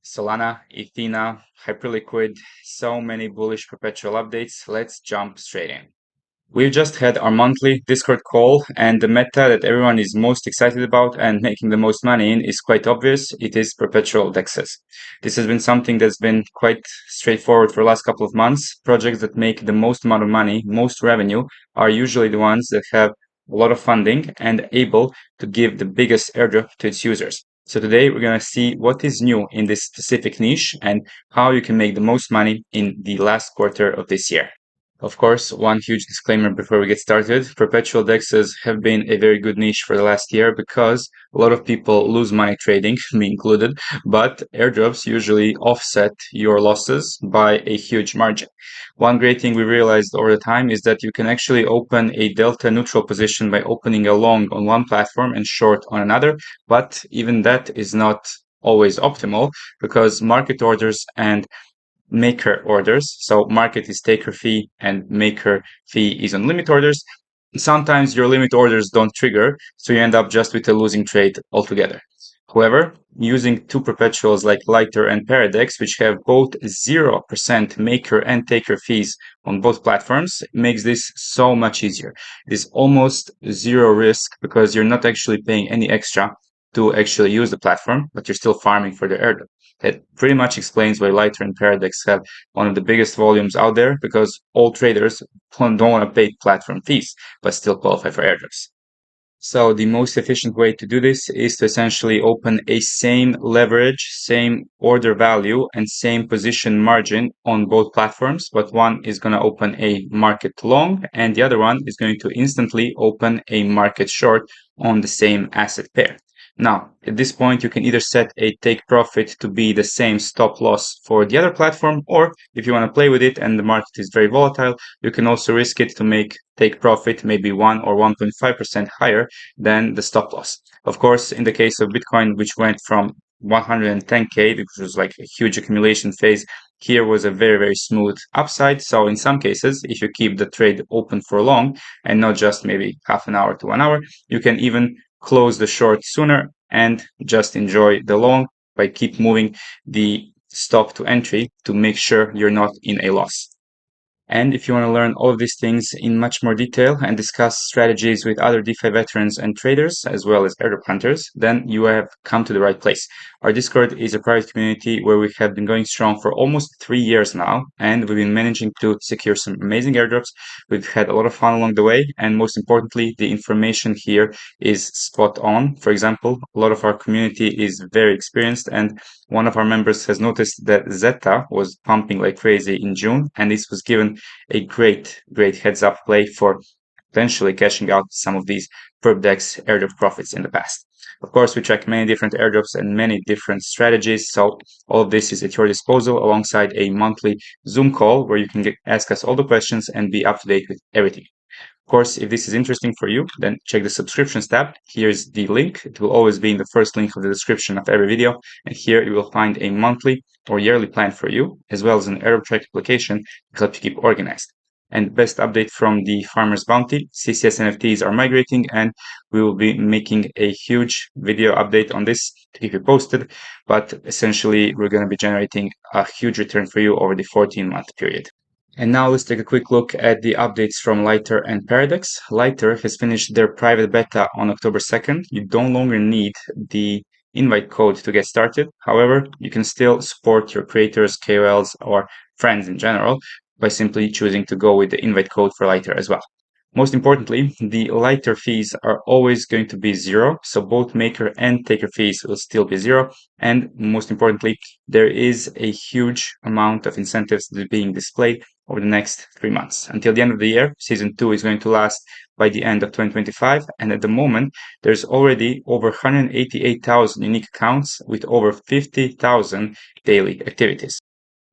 Solana, Ethena, Hyperliquid, so many bullish perpetual updates. Let's jump straight in. We've just had our monthly Discord call, and the meta that everyone is most excited about and making the most money in is quite obvious. It is Perpetual DEXs. This has been something that's been quite straightforward for the last couple of months. Projects that make the most amount of money, most revenue, are usually the ones that have a lot of funding and able to give the biggest airdrop to its users. So today we're going to see what is new in this specific niche and how you can make the most money in the last quarter of this year. Of course, one huge disclaimer before we get started. Perpetual DEXs have been a very good niche for the last year because a lot of people lose money trading, me included, but airdrops usually offset your losses by a huge margin. One great thing we realized over the time is that you can actually open a delta neutral position by opening a long on one platform and short on another, but even that is not always optimal because market orders and maker orders. So market is taker fee and maker fee is on limit orders. Sometimes your limit orders don't trigger, so you end up just with a losing trade altogether. However, using two perpetuals like Lighter and Paradex, which have both 0% maker and taker fees on both platforms, makes this so much easier. It is almost zero risk because you're not actually paying any extra to actually use the platform, but you're still farming for the airdrop. That pretty much explains why Lighter and Paradex have one of the biggest volumes out there, because all traders don't want to pay platform fees, but still qualify for airdrops. So the most efficient way to do this is to essentially open a same leverage, same order value, and same position margin on both platforms, but one is going to open a market long and the other one is going to instantly open a market short on the same asset pair. Now, at this point, you can either set a take profit to be the same stop loss for the other platform, or if you want to play with it and the market is very volatile, you can also risk it to make take profit maybe 1 or 1.5% higher than the stop loss. Of course, in the case of Bitcoin, which went from 110K, which was like a huge accumulation phase, here was a very, very smooth upside. So in some cases, if you keep the trade open for long and not just maybe half an hour to 1 hour, you can even close the short sooner and just enjoy the long by keep moving the stop to entry to make sure you're not in a loss. And if you want to learn all of these things in much more detail and discuss strategies with other DeFi veterans and traders, as well as airdrop hunters, then you have come to the right place. Our Discord is a private community where we have been going strong for almost 3 years now, and we've been managing to secure some amazing airdrops. We've had a lot of fun along the way, and most importantly, the information here is spot on. For example, a lot of our community is very experienced, and one of our members has noticed that Zeta was pumping like crazy in June, and this was given a great heads up play for potentially cashing out some of these Perp DEX airdrop profits in the past. Of course, we track many different airdrops and many different strategies, so all of this is at your disposal alongside a monthly Zoom call where you can ask us all the questions and be up to date with everything. Of course, if this is interesting for you, then check the subscriptions tab. Here's the link. It will always be in the first link of the description of every video. And here you will find a monthly or yearly plan for you, as well as an airdrop track application to help you keep organized. And best update from the Farmer's Bounty, CCS NFTs are migrating, and we will be making a huge video update on this to keep you posted. But essentially, we're going to be generating a huge return for you over the 14-month period. And now let's take a quick look at the updates from Lighter and Paradex. Lighter has finished their private beta on October 2nd. You no longer need the invite code to get started. However, you can still support your creators, KOLs, or friends in general by simply choosing to go with the invite code for Lighter as well. Most importantly, the Lighter fees are always going to be 0, so both maker and taker fees will still be 0. And most importantly, there is a huge amount of incentives that are being displayed over the next 3 months. Until the end of the year, Season 2 is going to last by the end of 2025, and at the moment, there's already over 188,000 unique accounts with over 50,000 daily activities.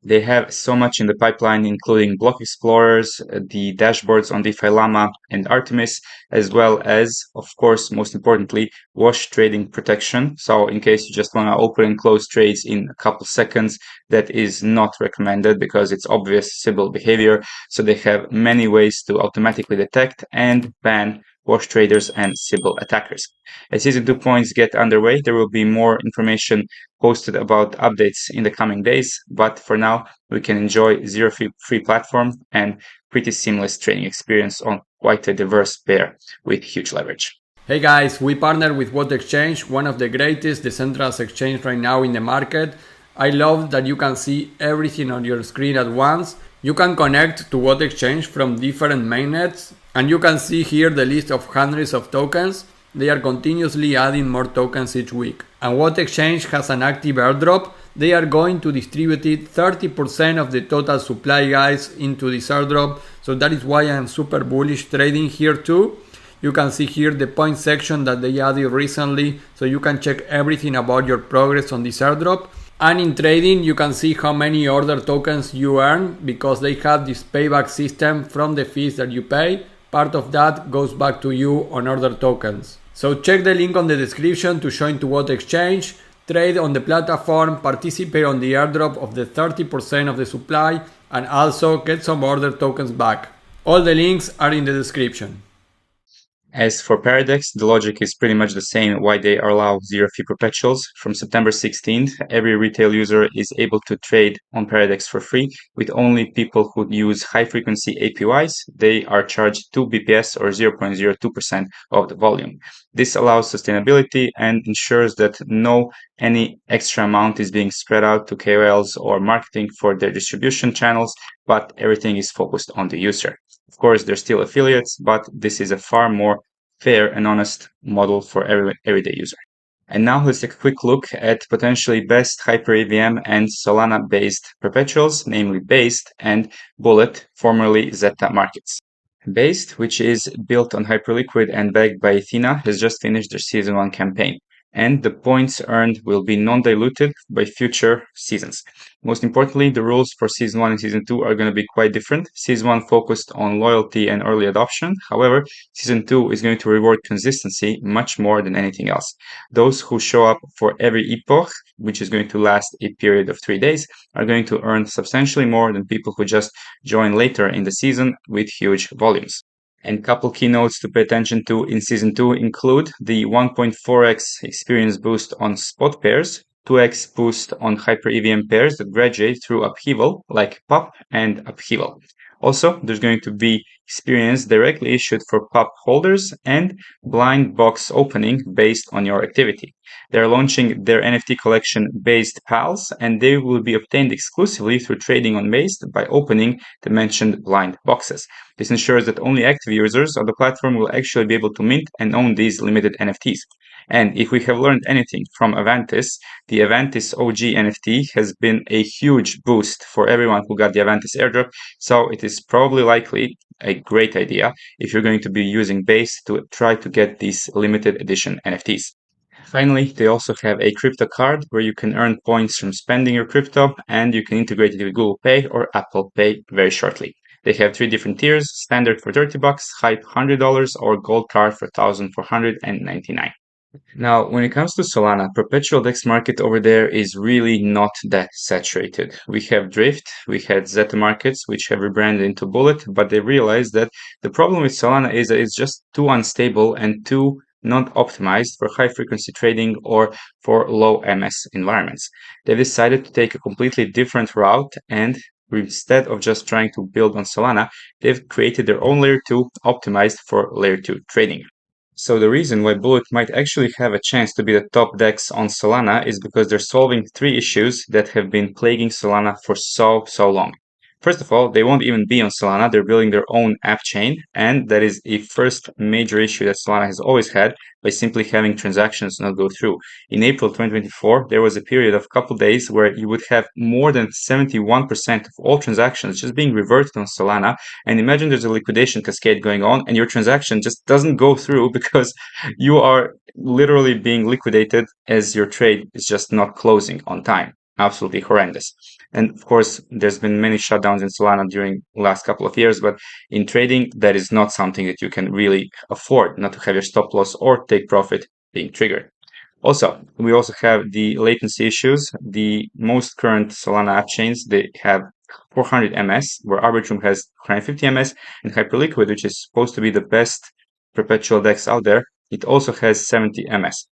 They have so much in the pipeline, including block explorers, the dashboards on DeFi Llama and Artemis, as well as, of course, most importantly, wash trading protection. So in case you just want to open and close trades in a couple seconds, that is not recommended because it's obvious Sybil behavior. So they have many ways to automatically detect and ban wash traders, and Sybil attackers. As Season 2 points get underway, there will be more information posted about updates in the coming days, but for now, we can enjoy zero free platform and pretty seamless trading experience on quite a diverse pair with huge leverage. Hey guys, we partner with What Exchange, one of the greatest decentralized exchange right now in the market. I love that you can see everything on your screen at once. You can connect to What Exchange from different mainnets, and you can see here the list of hundreds of tokens. They are continuously adding more tokens each week. And What Exchange has an active airdrop. They are going to distribute 30% of the total supply, guys, into this airdrop. So that is why I am super bullish trading here too. You can see here the point section that they added recently, so you can check everything about your progress on this airdrop. And in trading, you can see how many order tokens you earn because they have this payback system from the fees that you pay. Part of that goes back to you on order tokens. So check the link on the description to join to What Exchange, trade on the platform, participate on the airdrop of the 30% of the supply, and also get some order tokens back. All the links are in the description. As for Paradex, the logic is pretty much the same why they allow zero fee perpetuals. From September 16th, every retail user is able to trade on Paradex for free, with only people who use high frequency APYs. They are charged 2 BPS or 0.02% of the volume. This allows sustainability and ensures that any extra amount is being spread out to KOLs or marketing for their distribution channels, but everything is focused on the user. Of course, they're still affiliates, but this is a far more fair and honest model for everyday user. And now let's take a quick look at potentially best HyperEVM and Solana-based perpetuals, namely Based and Bullet, formerly Zeta markets. Based, which is built on Hyperliquid and backed by Athena, has just finished their Season 1 campaign, and the points earned will be non-diluted by future seasons. Most importantly, the rules for Season 1 and Season 2 are going to be quite different. Season 1 focused on loyalty and early adoption. However, Season 2 is going to reward consistency much more than anything else. Those who show up for every epoch, which is going to last a period of 3 days, are going to earn substantially more than people who just join later in the season with huge volumes. And couple keynotes to pay attention to in Season 2 include the 1.4x experience boost on spot pairs, 2x boost on HyperEVM pairs that graduate through upheaval, like PUP and upheaval. Also, there's going to be experience directly issued for PUP holders and blind box opening based on your activity. They're launching their NFT collection Based Pals, and they will be obtained exclusively through trading on Based by opening the mentioned blind boxes. This ensures that only active users of the platform will actually be able to mint and own these limited NFTs. And if we have learned anything from Avantis, the Avantis OG NFT has been a huge boost for everyone who got the Avantis airdrop, so it is probably likely a great idea if you're going to be using Base to try to get these limited edition NFTs. Finally, they also have a crypto card where you can earn points from spending your crypto, and you can integrate it with Google Pay or Apple Pay very shortly. They have 3 different tiers: standard for $30, hype $100, or gold card for $1,499. Now, when it comes to Solana, Perpetual DEX market over there is really not that saturated. We have Drift, we had Zeta markets, which have rebranded into Bullet, but they realized that the problem with Solana is that it's just too unstable and too not optimized for high frequency trading or for low MS environments. They decided to take a completely different route, and instead of just trying to build on Solana, they've created their own layer 2 optimized for layer 2 trading. So the reason why Bullet might actually have a chance to be the top DEX on Solana is because they're solving 3 issues that have been plaguing Solana for so long. First of all, they won't even be on Solana, they're building their own app chain, and that is a first major issue that Solana has always had by simply having transactions not go through. In April 2024, there was a period of a couple days where you would have more than 71% of all transactions just being reverted on Solana, and imagine there's a liquidation cascade going on and your transaction just doesn't go through because you are literally being liquidated as your trade is just not closing on time. Absolutely horrendous. And of course, there's been many shutdowns in Solana during the last couple of years, but in trading, that is not something that you can really afford not to have your stop loss or take profit being triggered. Also, we also have the latency issues. The most current Solana app chains, they have 400 ms, where Arbitrum has 150 ms, and Hyperliquid, which is supposed to be the best Perpetual DEX out there, it also has 70 ms.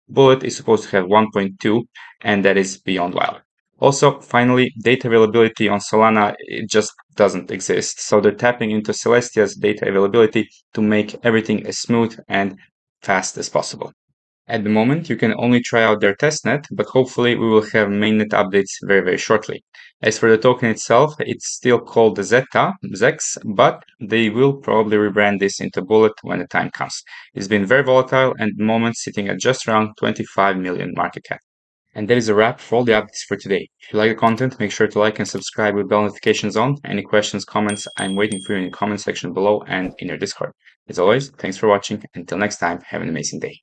Bullet is supposed to have 1.2, and that is beyond wild. Also, finally, data availability on Solana, it just doesn't exist. So they're tapping into Celestia's data availability to make everything as smooth and fast as possible. At the moment, you can only try out their testnet, but hopefully we will have mainnet updates very, very shortly. As for the token itself, it's still called the Zeta, ZEX, but they will probably rebrand this into Bullet when the time comes. It's been very volatile and at the moment sitting at just around 25 million market cap. And that is a wrap for all the updates for today. If you like the content, make sure to like and subscribe with bell notifications on. Any questions, comments, I'm waiting for you in the comment section below and in your Discord. As always, thanks for watching. Until next time, have an amazing day.